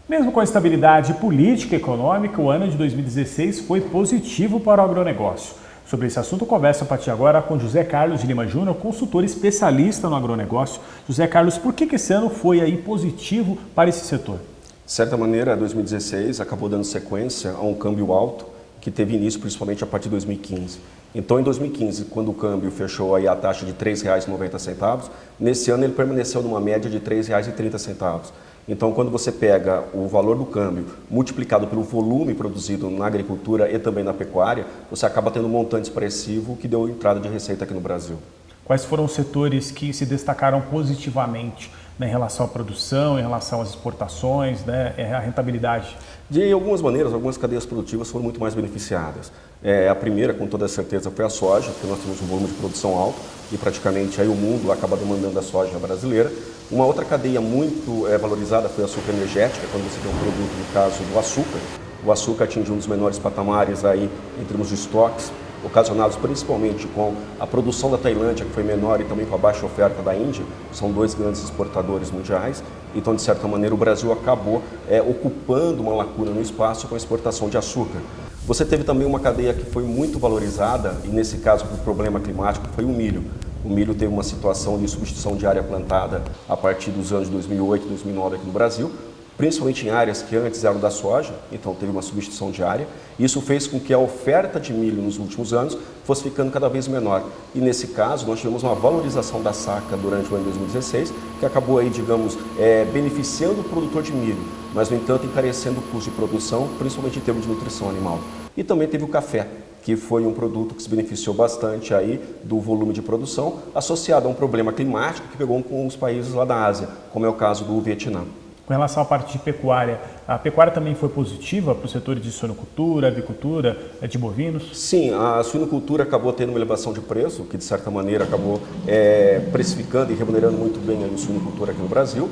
Mesmo com a estabilidade política e econômica, o ano de 2016 foi positivo para o agronegócio. Sobre esse assunto, eu converso a partir de agora com José Carlos de Lima Júnior, consultor especialista no agronegócio. José Carlos, por que esse ano foi aí positivo para esse setor? De certa maneira, 2016 acabou dando sequência a um câmbio alto que teve início principalmente a partir de 2015. Então, em 2015, quando o câmbio fechou aí a taxa de R$ 3,90, nesse ano ele permaneceu numa média de R$ 3,30. Então, quando você pega o valor do câmbio multiplicado pelo volume produzido na agricultura e também na pecuária, você acaba tendo um montante expressivo que deu entrada de receita aqui no Brasil. Quais foram os setores que se destacaram positivamente, né, em relação à produção, em relação às exportações, né, à rentabilidade? De algumas maneiras, algumas cadeias produtivas foram muito mais beneficiadas. A primeira, com toda certeza, foi a soja, porque nós temos um volume de produção alto e praticamente aí o mundo acaba demandando a soja brasileira. Uma outra cadeia muito valorizada foi a açúcar energética, quando você tem um produto, no caso do açúcar. O açúcar atinge um dos menores patamares aí em termos de estoques, ocasionados principalmente com a produção da Tailândia, que foi menor, e também com a baixa oferta da Índia. São dois grandes exportadores mundiais. Então, de certa maneira, o Brasil acabou ocupando uma lacuna no espaço com a exportação de açúcar. Você teve também uma cadeia que foi muito valorizada, e nesse caso, por problema climático, foi o milho. O milho teve uma situação de substituição de área plantada a partir dos anos 2008 e 2009 aqui no Brasil, principalmente em áreas que antes eram da soja, então teve uma substituição de área. Isso fez com que a oferta de milho nos últimos anos fosse ficando cada vez menor. E nesse caso, nós tivemos uma valorização da saca durante o ano de 2016, que acabou aí, digamos, beneficiando o produtor de milho, mas, no entanto, encarecendo o custo de produção, principalmente em termos de nutrição animal. E também teve o café, que foi um produto que se beneficiou bastante aí do volume de produção, associado a um problema climático que pegou com os países lá da Ásia, como é o caso do Vietnã. Com relação à parte de pecuária, a pecuária também foi positiva para os setores de suinocultura, avicultura, de bovinos? Sim, a suinocultura acabou tendo uma elevação de preço, que de certa maneira acabou precificando e remunerando muito bem a suinocultura aqui no Brasil,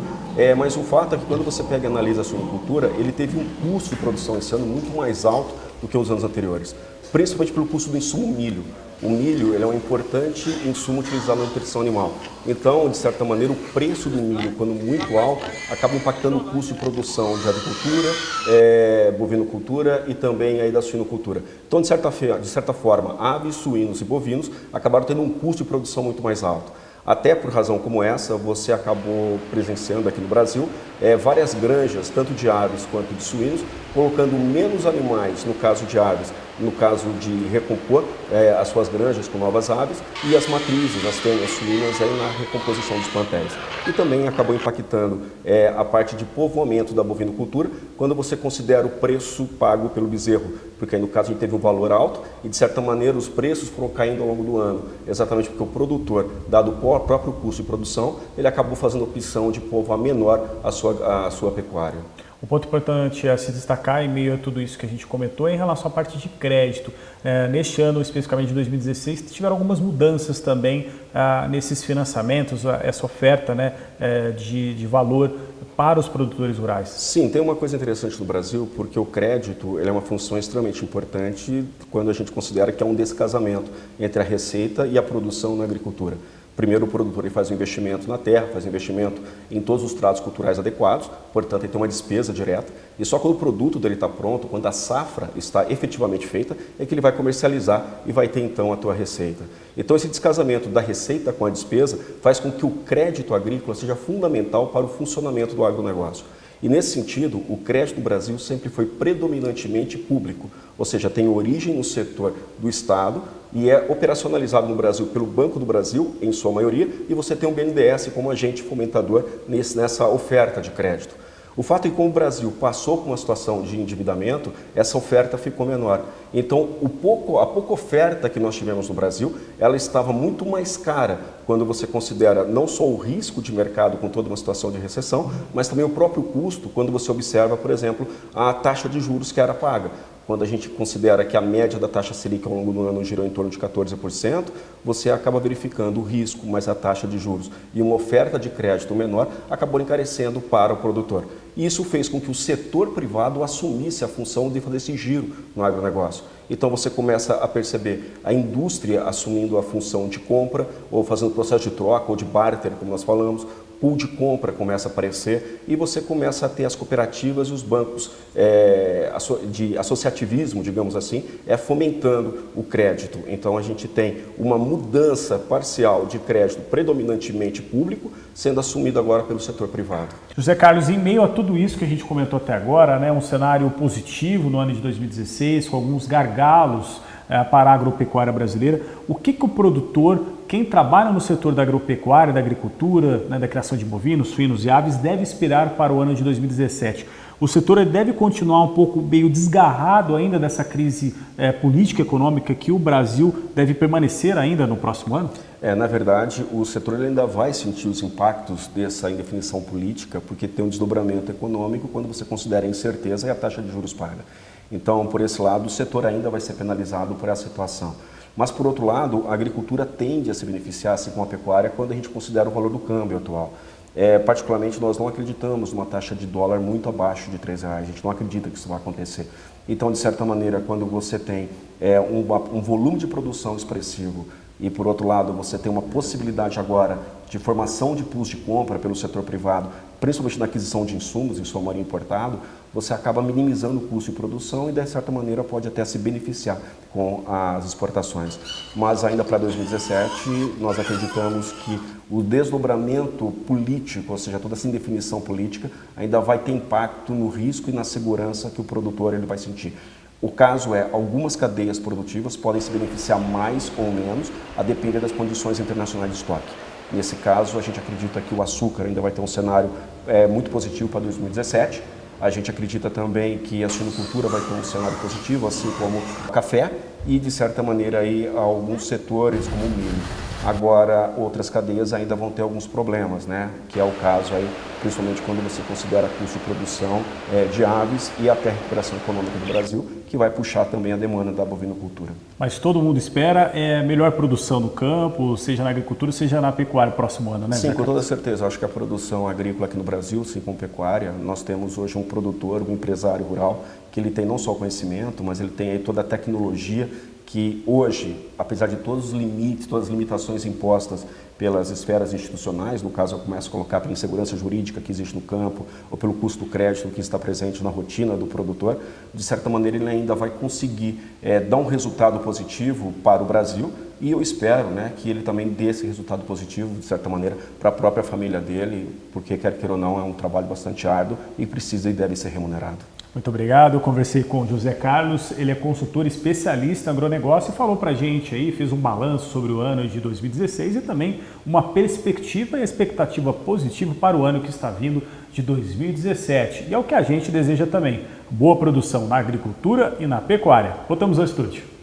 mas o fato é que quando você pega e analisa a suinocultura, ele teve um custo de produção esse ano muito mais alto do que os anos anteriores, principalmente pelo custo do insumo milho. O milho ele é um importante insumo utilizado na nutrição animal. Então, de certa maneira, o preço do milho, quando muito alto, acaba impactando o custo de produção de avicultura, bovinocultura e também aí da suinocultura. Então, de certa forma, aves, suínos e bovinos acabaram tendo um custo de produção muito mais alto. Até por razão como essa, você acabou presenciando aqui no Brasil várias granjas, tanto de aves quanto de suínos, colocando menos animais, no caso de aves, no caso de recompor as suas granjas com novas aves, e as matrizes, as fêmeas suínas, aí na recomposição dos plantéis. E também acabou impactando a parte de povoamento da bovinocultura, quando você considera o preço pago pelo bezerro, porque aí no caso a gente teve um valor alto e de certa maneira os preços foram caindo ao longo do ano, exatamente porque o produtor, dado o próprio custo de produção, ele acabou fazendo a opção de povoar menor a sua pecuária. Um ponto importante a se destacar em meio a tudo isso que a gente comentou é em relação à parte de crédito. Neste ano, especificamente de 2016, tiveram algumas mudanças também nesses financiamentos, essa oferta, né, de valor para os produtores rurais. Sim, tem uma coisa interessante no Brasil, porque o crédito ele é uma função extremamente importante quando a gente considera que há um descasamento entre a receita e a produção na agricultura. Primeiro, o produtor ele faz um investimento na terra, faz um investimento em todos os tratos culturais adequados, portanto, ele tem uma despesa direta. E só quando o produto dele está pronto, quando a safra está efetivamente feita, é que ele vai comercializar e vai ter, então, a tua receita. Então, esse descasamento da receita com a despesa faz com que o crédito agrícola seja fundamental para o funcionamento do agronegócio. E, nesse sentido, o crédito no Brasil sempre foi predominantemente público, ou seja, tem origem no setor do Estado e é operacionalizado no Brasil pelo Banco do Brasil, em sua maioria, e você tem o BNDES como agente fomentador nessa oferta de crédito. O fato é que, como o Brasil passou por uma situação de endividamento, essa oferta ficou menor. Então, a pouca oferta que nós tivemos no Brasil, ela estava muito mais cara quando você considera não só o risco de mercado com toda uma situação de recessão, mas também o próprio custo quando você observa, por exemplo, a taxa de juros que era paga. Quando a gente considera que a média da taxa Selic ao longo do ano girou em torno de 14%, você acaba verificando o risco mais a taxa de juros e uma oferta de crédito menor acabou encarecendo para o produtor. E isso fez com que o setor privado assumisse a função de fazer esse giro no agronegócio. Então você começa a perceber a indústria assumindo a função de compra ou fazendo processo de troca ou de barter, como nós falamos, pool de compra começa a aparecer e você começa a ter as cooperativas e os bancos de associativismo, digamos assim, fomentando o crédito. Então a gente tem uma mudança parcial de crédito predominantemente público sendo assumido agora pelo setor privado. José Carlos, em meio a tudo isso que a gente comentou até agora, né, um cenário positivo no ano de 2016, com alguns gargalos para a agropecuária brasileira, o que o produtor, quem trabalha no setor da agropecuária, da agricultura, né, da criação de bovinos, suínos e aves, deve esperar para o ano de 2017? O setor deve continuar um pouco meio desgarrado ainda dessa crise política e econômica que o Brasil deve permanecer ainda no próximo ano? Na verdade, o setor ainda vai sentir os impactos dessa indefinição política, porque tem um desdobramento econômico quando você considera a incerteza e a taxa de juros paga. Então, por esse lado, o setor ainda vai ser penalizado por essa situação. Mas, por outro lado, a agricultura tende a se beneficiar, assim como a pecuária, quando a gente considera o valor do câmbio atual. Particularmente, nós não acreditamos numa taxa de dólar muito abaixo de R$3. A gente não acredita que isso vai acontecer. Então, de certa maneira, quando você tem um volume de produção expressivo e, por outro lado, você tem uma possibilidade agora de formação de pools de compra pelo setor privado, principalmente na aquisição de insumos, em sua maioria importado, você acaba minimizando o custo de produção e, de certa maneira, pode até se beneficiar com as exportações. Mas ainda para 2017, nós acreditamos que o desdobramento político, ou seja, toda essa indefinição política, ainda vai ter impacto no risco e na segurança que o produtor ele vai sentir. O caso algumas cadeias produtivas podem se beneficiar mais ou menos, a depender das condições internacionais de estoque. Nesse caso, a gente acredita que o açúcar ainda vai ter um cenário muito positivo para 2017. A gente acredita também que a suinocultura vai ter um cenário positivo, assim como o café e, de certa maneira, aí, alguns setores como o milho. Agora, outras cadeias ainda vão ter alguns problemas, né? Que é o caso aí, principalmente quando você considera custo de produção de aves e até a recuperação econômica do Brasil, que vai puxar também a demanda da bovinocultura. Mas todo mundo espera melhor produção no campo, seja na agricultura, seja na pecuária, próximo ano, né? Sim, com toda certeza. Acho que a produção agrícola aqui no Brasil, sim, com pecuária, nós temos hoje um produtor, um empresário rural, que ele tem não só o conhecimento, mas ele tem aí toda a tecnologia que hoje, apesar de todos os limites, todas as limitações impostas pelas esferas institucionais, no caso eu começo a colocar pela insegurança jurídica que existe no campo, ou pelo custo do crédito que está presente na rotina do produtor, de certa maneira ele ainda vai conseguir dar um resultado positivo para o Brasil e eu espero, né, que ele também dê esse resultado positivo, de certa maneira, para a própria família dele, porque quer queira ou não, é um trabalho bastante árduo e precisa e deve ser remunerado. Muito obrigado. Eu conversei com o José Carlos, ele é consultor especialista em agronegócio e falou para a gente aí, fez um balanço sobre o ano de 2016 e também uma perspectiva e expectativa positiva para o ano que está vindo de 2017. E é o que a gente deseja também, boa produção na agricultura e na pecuária. Voltamos ao estúdio.